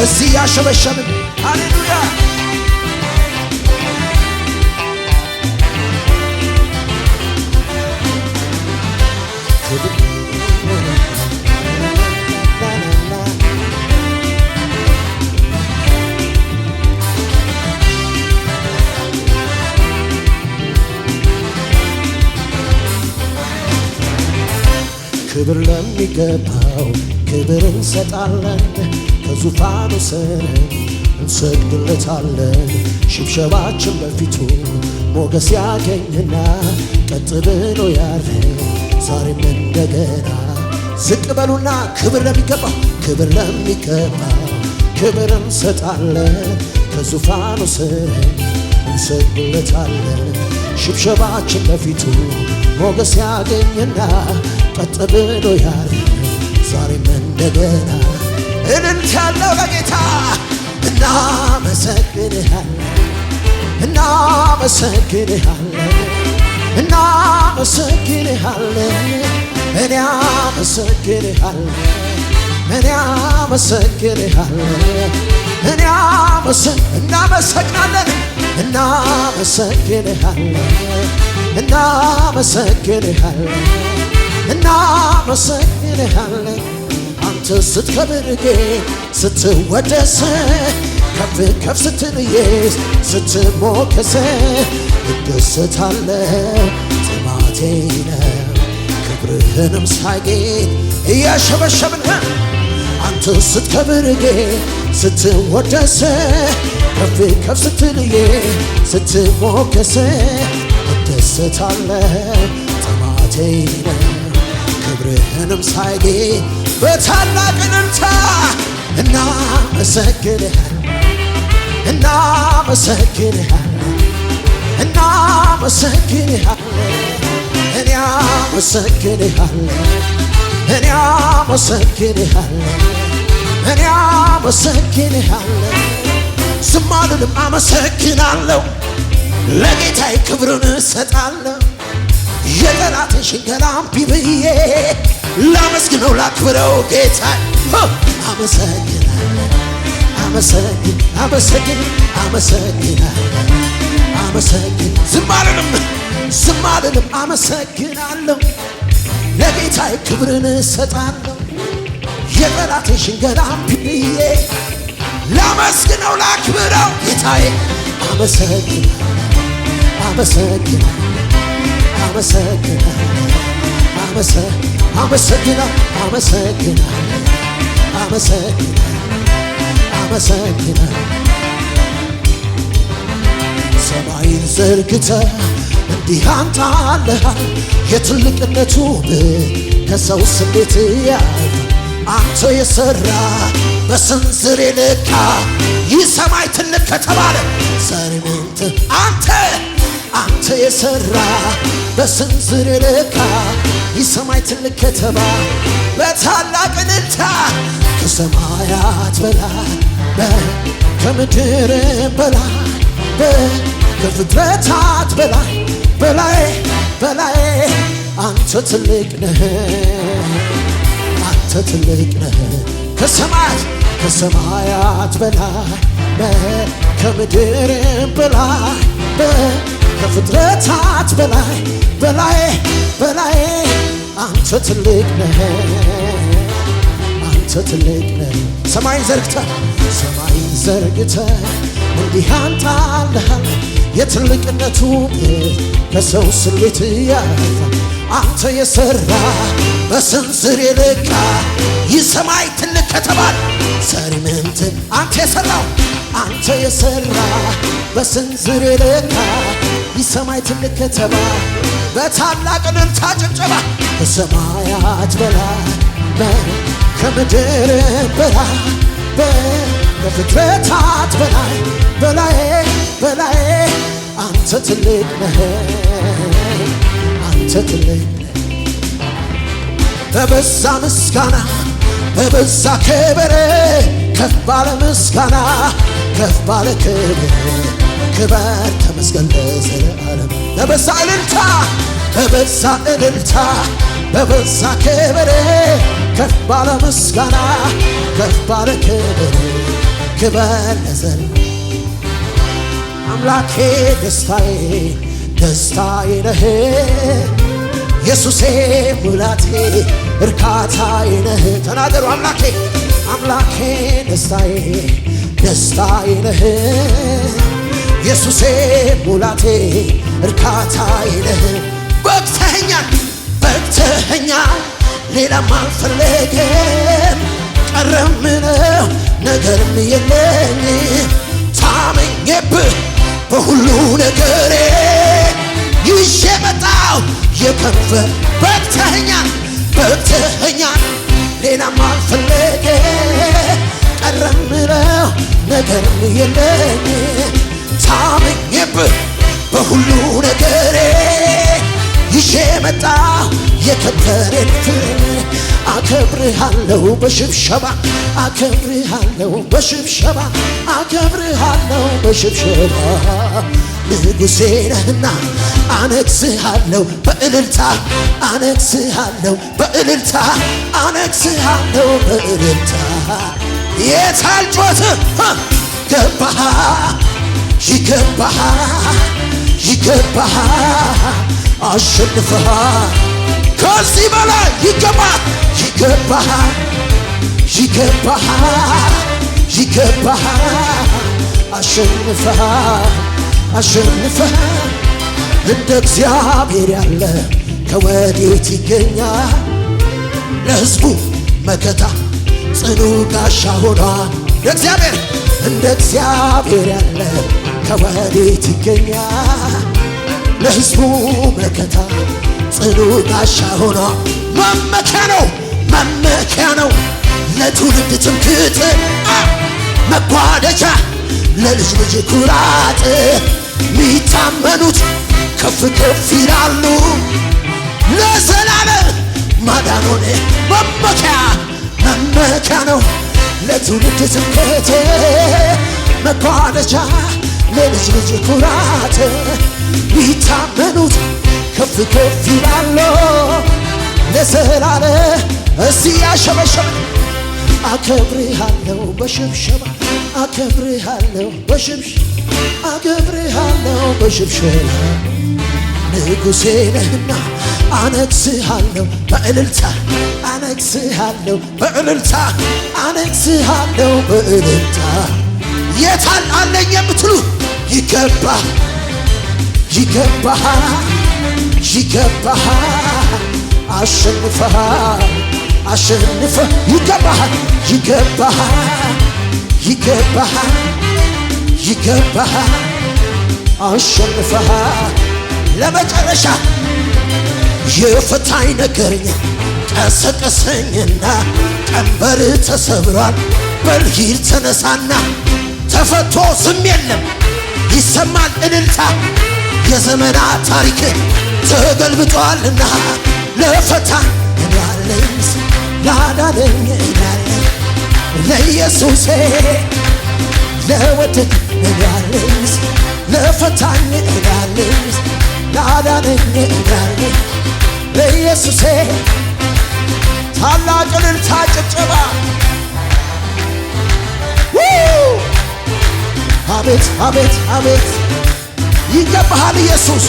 እዚህ ያሸበሸብን ሃሌሉያ ክብር ለሚገባው ክብር እንሰጣለን ከዙፋኑ ስር እንሰግድለታለን ሽብሸባችን በፊቱ ሞገስ ያገኝና ቀጥ ብሎ ያርፍ ዛሬም እንደገና ዝቅ በሉና ክብር ለሚገባው ክብር እንሰጣለን ከዙፋኑ ስር እንሰግድለታለን ሽብሸባችን በፊቱ ሞገስ ያገኝና ቀጥ ብሎ ያርፍ ዛሬም እንደገና እልልታ ያለው ለጌታ እናመሰግንሃለን እኔ እናመሰግንሃለን አንተ ስትከብር ስትወደስ ከፍ ከፍ ስትልዬ ስትሞገስ እደሰታለሁ ጥማቴ ነው ክብርህንም ሳጌጥ እያሸበሸብን አንተ ስትከብር ስትወደስ ከፍ ከፍ ስትልዬ ስትሞገስ እደሰታለሁ ጥማቴ ነው ክብርህንም ሳጌጥ በታላቅ እልልታ እናመሰግንሃለን ዝም አልልም አመሰግናለሁ ለጌታዬ ክብርን እሰጣለሁ የጠላቴን ሽንገላ እምቢ ብዬ ላመስግነው ላክብረው ጌታዬ ዝም አልልም አመሰግናለሁ ለጌታዬ ክብርን እሰጣለሁ የጠላቴን ሽንገላ እምቢ ብዬ ላመስግነው ላክብረው ጌታዬ ሰማይን ዘርግተህ እንዲህ አንጣለሃል የትልቅነቱ ከሰው ስሜት ያልፍ አንተ የሠራ በስንዝር የለካ ይህ ሰማይ ትልቅ ከተባለ ሰርምንት አንተ የሠራ በስንዝር የለካ ይህ ሰማይ ትልቅ ከተባለ በታላቅ እልልታ ከሰማያት በላይ ከምድር በላይ ከፍጥረታት በላይ አንተ ትልቅ ነህ ከሰማያት በላይ ከምድር በላይ ከፍጥረታት በላይ አንተ ትልቅ ነህ ሰማይን ዘርግተህ እንዲህ አንጣለሃል የትልቅነቱ ከሰው ስሌት ያልፋል አንተ የሠራ በስንዝር የለካ ይህ ሰማይ ትልቅ ከተባለ ሰርምንት አንተ የሠራ በስንዝር የለካ ይህ ሰማይ ትልቅ ከተባለ በታላቅ እልልታ ጭብጨባ ከሰማያት በላይ ከምድር በላይ ከፍጥረታት በላይ አንተ ትልቅ ነህ በበዛ ምስጋና በበዛ ክብር ከፍ ባለ ምስጋና ከፍ ባለ ክብር ተመስገን ለዘለዓለም በበዛ እልልታ በበዛ ክብር ከፍ ባለ ምስጋና ከፍ ባለ ክብር ክብር ለዘላለም አምላኬ ደስታዬ ደስታዬ ነህ ኢየሱሴ ሙላቴ እርካታዬ ነህ ተናገሩ አምላኬ አምላኬ ደስታዬ ደስታዬ ነህ ኢየሱሴ ሙላቴ እርካታዬ ነህ በቅተኸኛል በቅተኸኛል ሌላም አልፈለገም ቀረም ነው ነገርም የለኝ ታመኘብህ በሁሉ ነገሬ ይዤ መጣሁ የከንፈር በቅተኸኛል በቅተኸኛል ሌላም አልፈለገም ቀረም ነው ነገርም የለኝ ታመኘብህ በሁሉ ነገሬ ይዤ መጣሁ የከበረን ፍሬ አከብርሃለሁ በሽብሸባ አከብርሃለሁ በሽብሸባ አከብርሃለሁ በሽብሸባ ንጉሴ ነህና አነግሥሃለሁ በእልልታ አነግሥሃለሁ በእልልታ አነግሥሃለሁ በእልልታ የታል ጩኸትህ ገባህ ይገባሃል ይገባሃል አሸንፈሃል ከዚህ በላይ ይገባሃል ይገባሃል ይገባሃል ይገባሃል አሸንፈሃል አሸንፈሃል እንደ እግዚአብሔር ያለ ከወዴት ይገኛል ለሕዝቡ መከታ ጽኑ ጋሻ ሆኗል እግዚአብሔር እንደ እግዚአብሔር ያለ ከወዴት ይገኛል ለሕዝቡ መከታ ጽኑ ጋሻ ሆኖ መመኪያ ነው መመኪያ ነው ለትውልድ ትምክህት መጓደጃ ለልጅ ልጅ ኩራት ሚታመኑት ከፍ ከፍ ይላሉ ለዘላለም ማዳኑን መመኪያ መመኪያ ነው ለትውልድ ትምክህት መጓደጃ ለልጅ ልጅ ኩራት ሚታመኑት ከፍ ከፍ ይላሉ ለዘላለም እስቲ ያሸበሸበ አከብርሃለሁ በሽብሸባ አከብርሃለሁ በሽብሸባ አከብርሃለሁ በሽብሸባ ንጉሴ ነህና አነግሥሃለሁ በእልልታ አነግሥሃለሁ በእልልታ አነግሥሃለሁ በእልልታ የታል አለኝ የምትሉ ይገባሃል ይገባሃል ይገባሃል አሸንፈሃል አሸንፈህ ይገባሃል ይገባሃል ይገባሃል ይገባሃል አሸንፈሃል ለመጨረሻ የፈታኝ ነገርኛ ቀሰቀሰኝና ቀንበር ተሰብሯል በልሂድ ተነሳና ተፈቶ ዝም የለም ይሰማል እልልታ የዘመናት ታሪክ ተገልብጧልና ለፈታኝ ያለኝ ላዳነኝ ያለኝ ለኢየሱሴ ለወደድ ያለኝ ለፈታኝ ያለኝ ላዳነኝ ያለኝ ለኢየሱሴ ታላቅ እልልታ ጭብጨባ አቤት አቤት አቤት ይገባሃል ኢየሱስ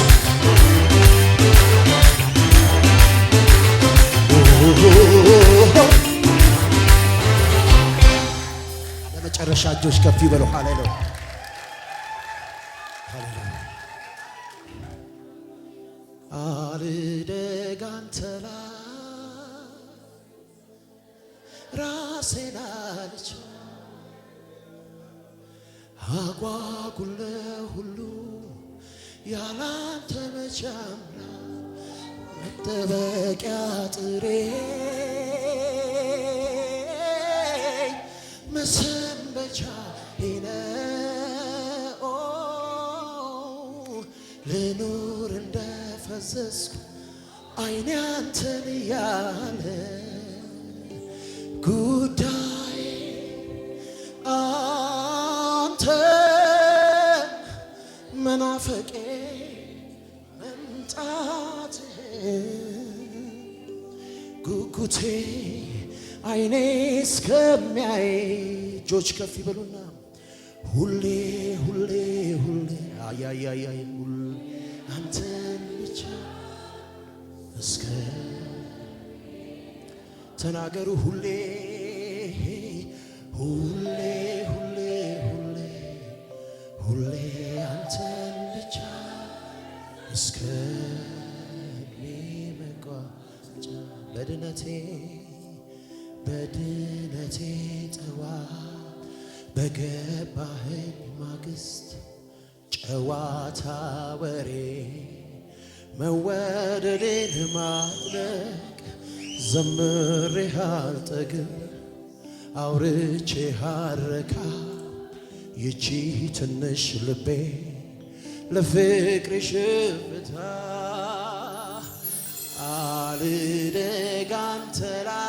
ለመጨረሻ እጆች ከፍ ይበሉ ሃሌሉያ አልደግ አንተ ላይ ራሴን አልች አጓጉል ሁሉ ያላንተ መቻምና መጠበቂያ ጥሬ መሰንበቻ ነው ልኑር እንደፈዘዝኩ አይኔ አንተን ያለ ጉዳይ አንተ መናፈቄ መምጣት ጉጉቴ አይኔ እስከሚያይ እጆች ከፍ ይበሉና ሁሌ ሁሌ ሁሌ አያያያይ ሁሌ አንተን ብቻ እስከ ተናገሩ ሁሌ ሁሌ ሁሌ ሁሌ ሁሌ አንተን ብቻ እስከ መቋጫ በድነቴ ጠዋት በገባኸኝ ማግስት ጨዋታ ወሬ መወደዴን ማድነቅ ዘምሬህ አልጠግብ አውርቼህ አልረካ ይቺ ትንሽ ልቤ ለፍቅርሽ ሽፍታ አልደግ አንተ ላይ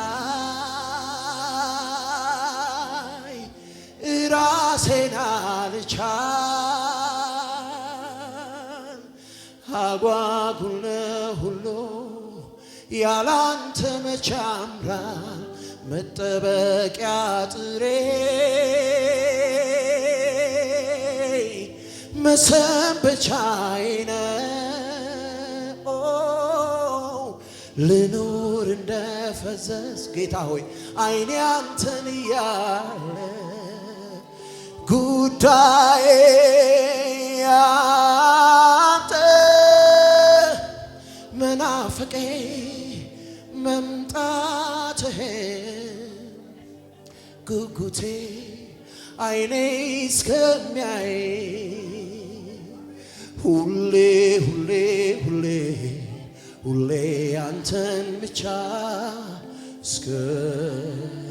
ራሴን አልቻል አጓጉል ሁሉ ያላንተ መች ያምራል መጠበቂያ ጥሬ መሰንበቻዬ ነው ልኑር እንደፈዘዝ ጌታ ሆይ አይኔ አንተን እያለ ጉዳዬ አንተ መናፈቄ መምጣትህ ጉጉቴ አይኔ እስከሚያይ ሁሌ ሁሌ ሁሌ ሁሌ አንተን ብቻ እስከ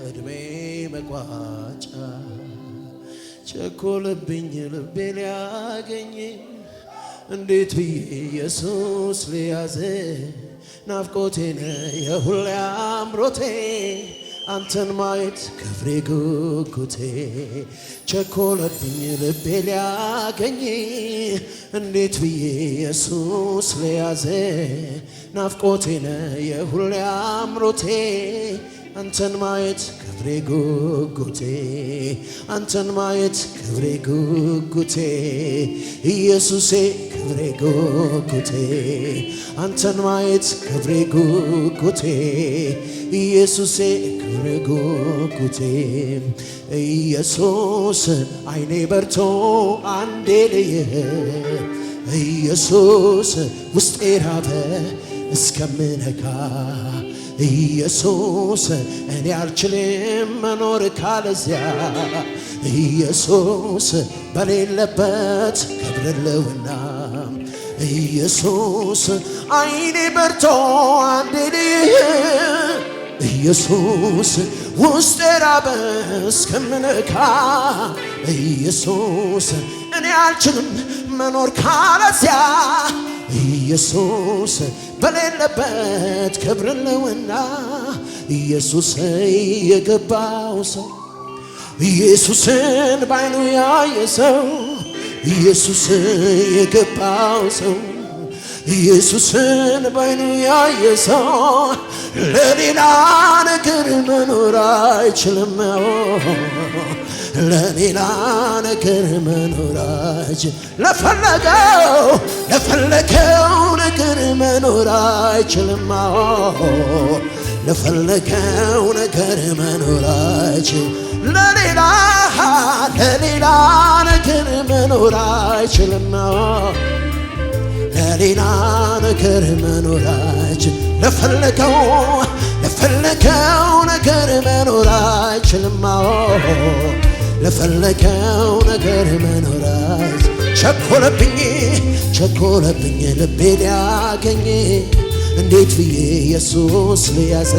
ዕድሜ መቋጫ ቸኮለብኝ ልቤ ሊያገኝ እንዴት ብዬ ኢየሱስ ሊያዘ ናፍቆቴ ነህ የሁሌ አምሮቴ አንተን ማየት ክብሬ ጉጉቴ ቸኮለብኝ ልቤ ሊያገኝ እንዴት ብዬ ኢየሱስ ሊያዘ ናፍቆቴ ነህ የሁሌ አምሮቴ አንተን ማየት ክብሬ ጉጉቴ አንተን ማየት ክብሬ ጉጉቴ ኢየሱሴ ክብሬ ጉጉቴ አንተን ማየት ክብሬ ጉጉቴ ኢየሱሴ ክብሬ ጉጉቴ ኢየሱስ አይኔ በርቶ አንዴ ልይህ ኢየሱስ ውስጤ ራበ እስከምነካ ኢየሱስ እኔ አልችልም መኖር ካለዚያ ኢየሱስ በሌለበት ክብርልውና ኢየሱስ አይኔ በርቶ አንዴ ልይህ ኢየሱስ ውስጤ ራበ እስከምነካ ኢየሱስ እኔ አልችልም መኖር ካለዚያ ኢየሱስ በሌለበት ክብርልውና ኢየሱስ የገባው ሰው ኢየሱስን ባይኑ ያየ ሰው ኢየሱስ የገባው ሰው ኢየሱስን ባይኑ ያየ ሰው ለሌላ ነገር መኖር አይችልም ለሌላ ነገር መኖር አይችልም ለፈለገው ነገር መኖር አይችልም ለፈለገው ነገር መኖር አይችልም ለሌላ ነገር መኖር አይችልም ለሌላ ነገር መኖር አይችልም ለፈለገው ነገር መኖር አይችልም ለፈለገው ነገር መኖር ቸኮለብኝ ልቤ ሊያገኝ እንዴት ብዬ ኢየሱስ ሊያዘ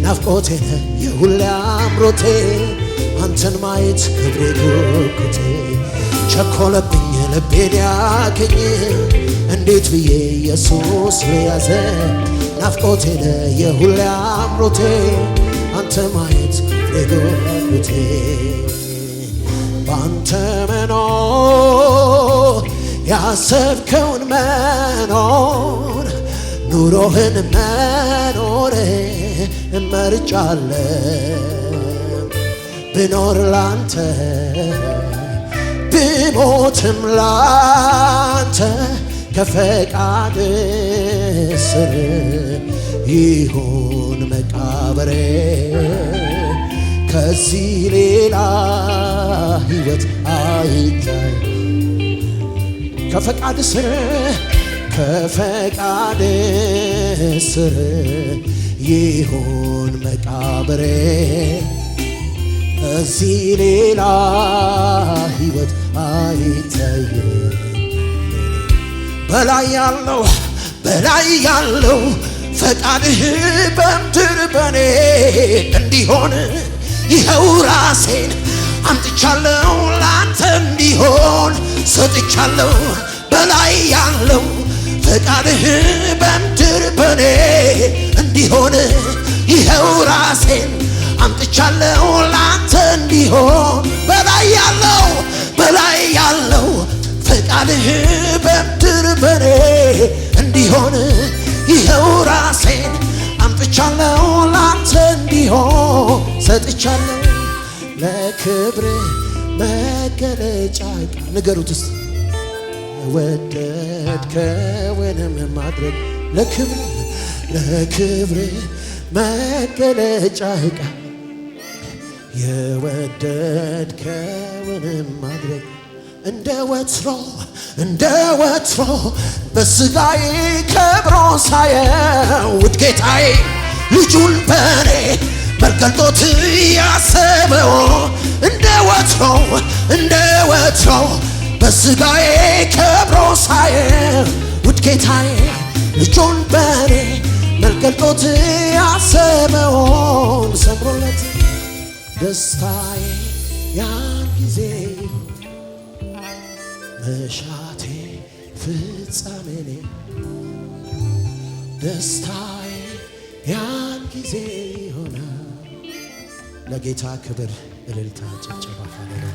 ናፍቆቴ ነህ የሁሌ አምሮቴ አንተን ማየት ክብሬ ጉጉቴ ቸኮለብኝ ልቤ ሊያገኝ እንዴት ብዬ ኢየሱስ ሊያዘ ናፍቆቴ ነህ የሁሌ አምሮቴ አንተ ማየት ክብሬ ጉጉቴ ባንተ መኖር ያሰብከውን መኖር ኑሮህን መርጫለሁ ብኖር ላንተ ብሞትም ላንተ ከፈቃድ ስር ይሁን መቃብሬ ከዚህ ሌላ ሕይወት አይታይ ከፈቃድ ስር ከፈቃድ ስር ይሁን መቃብሬ ከዚህ ሌላ ሕይወት አይታየኝ በላይ ያለው ፈቃድህ በምድር በኔ እንዲሆን ይኸው ራሴን አምጥቻለሁ ላንተ እንዲሆን ሰጥቻለሁ በላይ ያለው ፈቃድህ በምድር በኔ እንዲሆን ይኸው ራሴን አምጥቻለሁ ላንተ እንዲሆን በላይ ያለው ፈቃድህ በምድር በኔ እንዲሆን ይኸው ራሴን አምጥቻለሁ ላንተ እንዲሆን ሰጥቻለሁ ለክብር መገለጫ ንገሩት እስቲ ወደድከውንም ማድረግ ለክብር መገለጫ ዕቃ የወደድከውንም ማድረግ እንደ ወትሮ በሥጋዬ ከብሮ ሳየው ውድ ጌታዬ ልጁን በኔ መርገልጦት ያሰበው እንደ ወትሮ በሥጋዬ ከብሮ ሳየው ውድ ጌታዬ ልጁን በኔ መርገልጦት ያሰበውን ሰምሮለት ደስታዬ ያን ጊዜ መሻቴ ፍጻሜኔ ደስታዬ ያን ጊዜ ሆነ ለጌታ ክብር እልልታ ጭብጨባ ሃሌሉያ